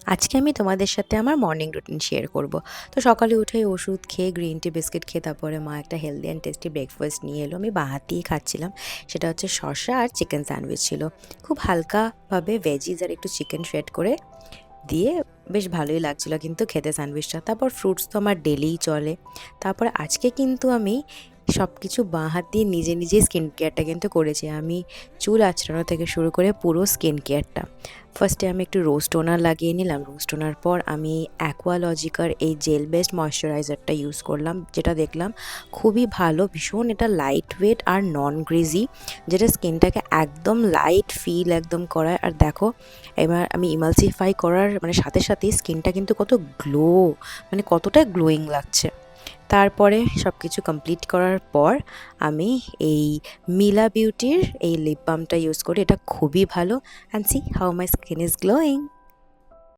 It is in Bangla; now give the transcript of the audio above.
আজকে আমি তোমাদের সাথে আমার মর্নিং রুটিন শেয়ার করব। তো সকালে উঠে ওষুধ খেয়ে গ্রিন টি বিস্কিট খেয়ে তারপরে মা একটা হেলদি অ্যান্ড টেস্টি ব্রেকফাস্ট নিয়ে এলো। আমি বাঁ হাত দিয়েই খাচ্ছিলাম। সেটা হচ্ছে শসা আর চিকেন স্যান্ডউইচ ছিল। খুব হালকাভাবে ভেজিস আর একটু চিকেন শ্রেড করে দিয়ে বেশ ভালোই লাগছিল কিন্তু খেতে স্যান্ডউইচটা। তারপর ফ্রুটস তো আমার ডেলিই চলে। তারপর আজকে কিন্তু আমি সব কিছু বাঁ হাত দিয়ে নিজে নিজেই স্কিন কেয়ারটা কিন্তু করেছি। আমি চুল আঁচড়ানো থেকে শুরু করে পুরো স্কিন কেয়ারটা। ফার্স্টে আমি একটু রোজ টোনার লাগিয়ে নিলাম। রোজ টোনার পর আমি অ্যাকোয়ালজিকার এই জেল বেসড ময়েশ্চারাইজারটা ইউজ করলাম, যেটা দেখলাম খুবই ভালো, ভীষণ এটা লাইট ওয়েট আর নন গ্রিজি, যেটা স্কিনটাকে একদম লাইট ফিল একদম করায়। আর দেখো এবার আমি ইমালসিফাই করার মানে সাথে সাথেই স্কিনটা কিন্তু কত গ্লো, মানে কতটা গ্লোয়িং লাগছে। তারপরে সব কিছু কমপ্লিট করার পর আমি এই মিলা বিউটির এই লিপ বামটা ইউজ করি। এটা খুবই ভালো, and C how my skin is glowing.